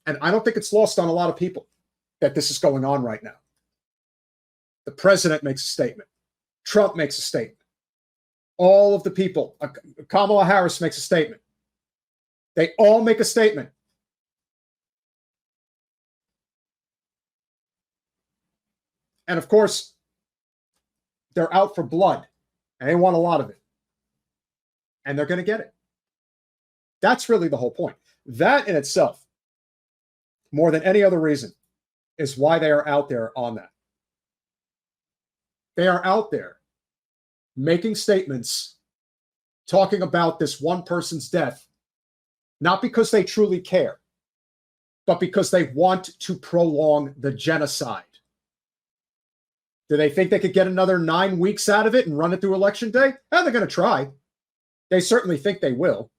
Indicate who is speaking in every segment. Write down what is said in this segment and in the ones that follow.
Speaker 1: And I don't think it's lost on a lot of people that this is going on right now. The president makes a statement. Trump makes a statement. All of the people, Kamala Harris makes a statement. They all make a statement. And of course, they're out for blood, and they want a lot of it. And they're going to get it. That's really the whole point. That in itself, more than any other reason, is why they are out there on that. They are out there making statements, talking about this one person's death, not because they truly care, but because they want to prolong the genocide. Do they think they could get another 9 weeks out of it and run it through Election Day? They're going to try. They certainly think they will.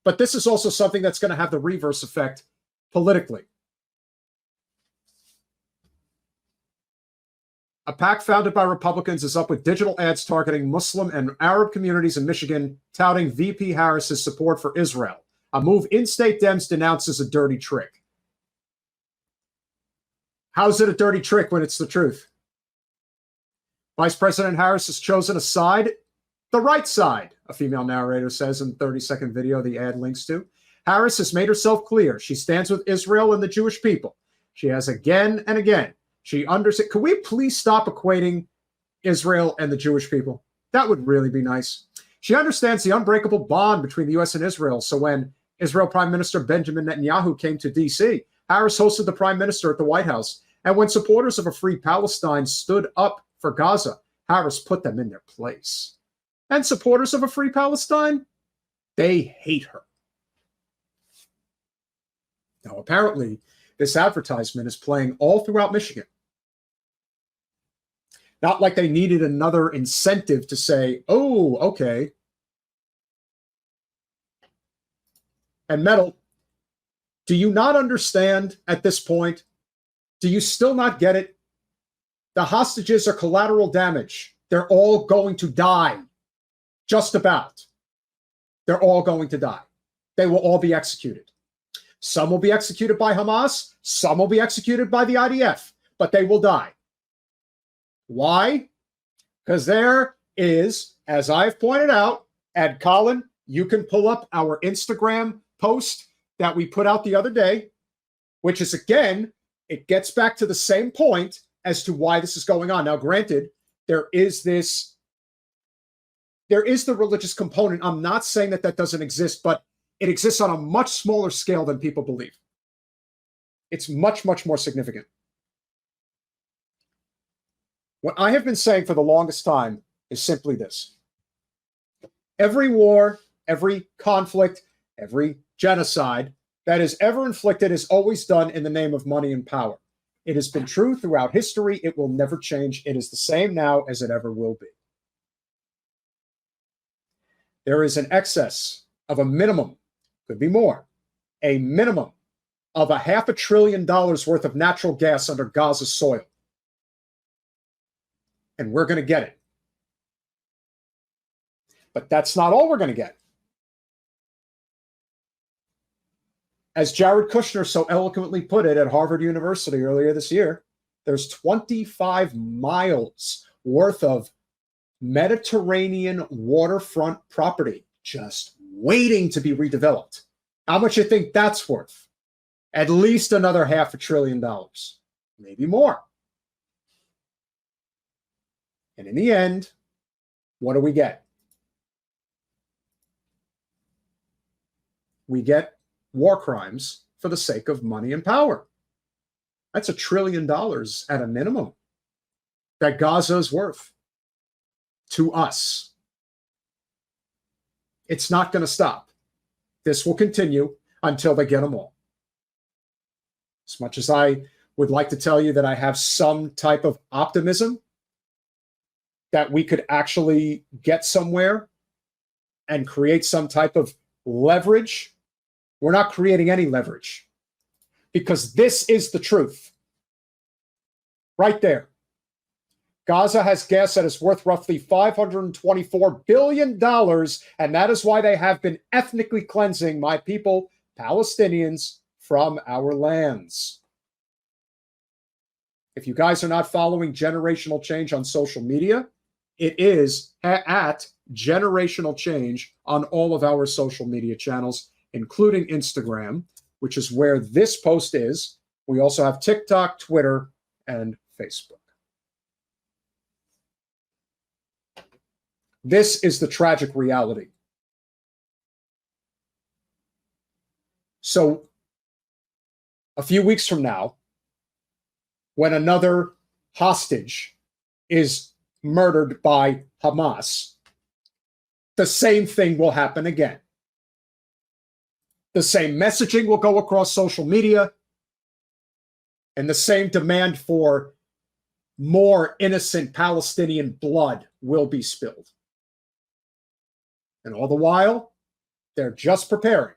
Speaker 1: But this is also something that's going to have the reverse effect politically. A PAC founded by Republicans is up with digital ads targeting Muslim and Arab communities in Michigan, touting VP Harris's support for Israel, a move in-state Dems denounce as a dirty trick. How's it a dirty trick when it's the truth? Vice President Harris has chosen a side, the right side, a female narrator says in the 30-second video the ad links to. Harris has made herself clear. She stands with Israel and the Jewish people. She has again and again. She understands. Could we please stop equating Israel and the Jewish people? That would really be nice. She understands the unbreakable bond between the U.S. and Israel. So when Israel Prime Minister Benjamin Netanyahu came to D.C., Harris hosted the Prime Minister at the White House. And when supporters of a free Palestine stood up for Gaza, Harris put them in their place. And supporters of a free Palestine, they hate her. Now, apparently, this advertisement is playing all throughout Michigan. Not like they needed another incentive to say, oh, okay. And Metal, do you not understand at this point? Do you still not get it? The hostages are collateral damage. They're all going to die. Just about. They're all going to die. They will all be executed. Some will be executed by Hamas. Some will be executed by the IDF. But they will die. Why? Because there is, as I've pointed out, and Colin, you can pull up our Instagram post that we put out the other day, which is, again, it gets back to the same point as to why this is going on. Now, granted, there is the religious component. I'm not saying that that doesn't exist, but it exists on a much smaller scale than people believe. It's much, much more significant. What I have been saying for the longest time is simply this. Every war, every conflict, every genocide that is ever inflicted is always done in the name of money and power. It has been true throughout history. It will never change. It is the same now as it ever will be. There is an excess of a minimum, could be more, a minimum of $500 billion worth of natural gas under Gaza's soil. And we're going to get it. But that's not all we're going to get. As Jared Kushner so eloquently put it at Harvard University earlier this year, there's 25 miles worth of Mediterranean waterfront property just waiting to be redeveloped. How much you think that's worth? At least another $500 billion, maybe more. And in the end, what do we get? We get war crimes for the sake of money and power. That's $1 trillion at a minimum that Gaza is worth to us. It's not going to stop. This will continue until they get them all. As much as I would like to tell you that I have some type of optimism that we could actually get somewhere and create some type of leverage, we're not creating any leverage because this is the truth. Right there. Gaza has gas that is worth roughly $524 billion, and that is why they have been ethnically cleansing my people, Palestinians, from our lands. If you guys are not following Generational Change on social media, it is at Generational Change on all of our social media channels, including Instagram, which is where this post is. We also have TikTok, Twitter, and Facebook. This is the tragic reality. So, a few weeks from now, when another hostage is murdered by Hamas, the same thing will happen again. The same messaging will go across social media, and the same demand for more innocent Palestinian blood will be spilled. And all the while, they're just preparing.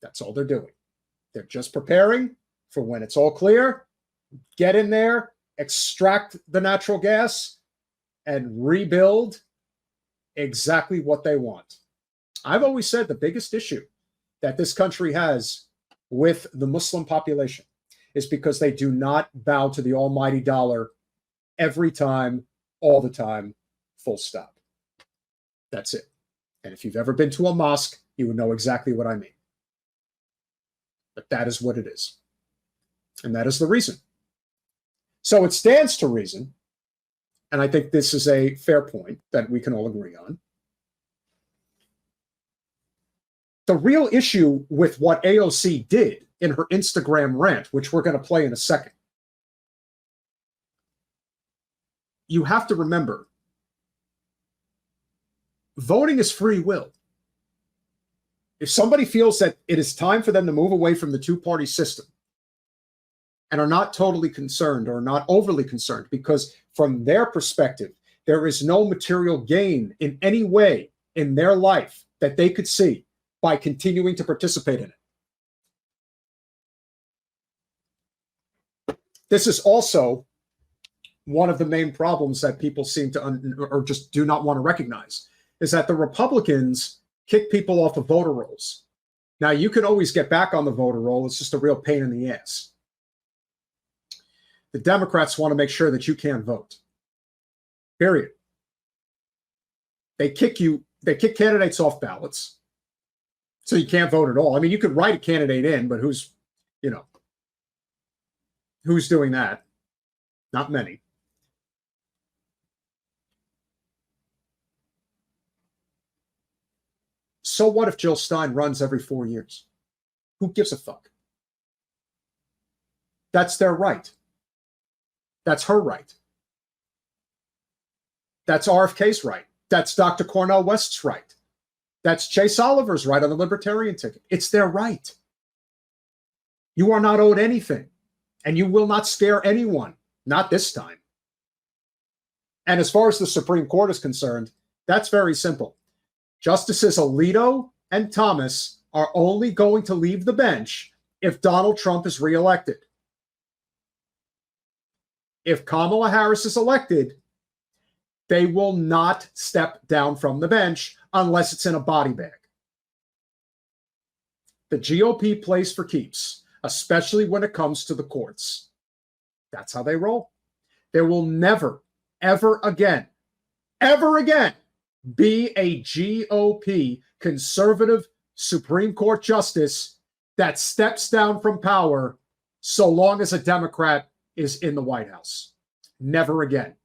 Speaker 1: That's all they're doing. They're just preparing for when it's all clear, get in there, extract the natural gas, and rebuild exactly what they want. I've always said the biggest issue that this country has with the Muslim population is because they do not bow to the almighty dollar every time, all the time, full stop. That's it. And if you've ever been to a mosque, you would know exactly what I mean. But that is what it is. And that is the reason. So it stands to reason, and I think this is a fair point that we can all agree on. The real issue with what AOC did in her Instagram rant, which we're going to play in a second, you have to remember, voting is free will. If somebody feels that it is time for them to move away from the two-party system and are not totally concerned or not overly concerned, because from their perspective, there is no material gain in any way in their life that they could see by continuing to participate in it. This is also one of the main problems that people seem to or just do not want to recognize, is that the Republicans kick people off of voter rolls. Now, you can always get back on the voter roll. It's just a real pain in the ass. The Democrats want to make sure that you can't vote. Period. They kick candidates off ballots, so you can't vote at all. I mean, you could write a candidate in, but who's doing that? Not many. So what if Jill Stein runs every 4 years? Who gives a fuck? That's their right. That's her right. That's RFK's right. That's Dr. Cornel West's right. That's Chase Oliver's right on the Libertarian ticket. It's their right. You are not owed anything, and you will not scare anyone, not this time. And as far as the Supreme Court is concerned, that's very simple. Justices Alito and Thomas are only going to leave the bench if Donald Trump is reelected. If Kamala Harris is elected, they will not step down from the bench unless it's in a body bag. The GOP plays for keeps, especially when it comes to the courts. That's how they roll. There will never, ever again be a GOP conservative Supreme Court justice that steps down from power so long as a Democrat is in the White House. Never again.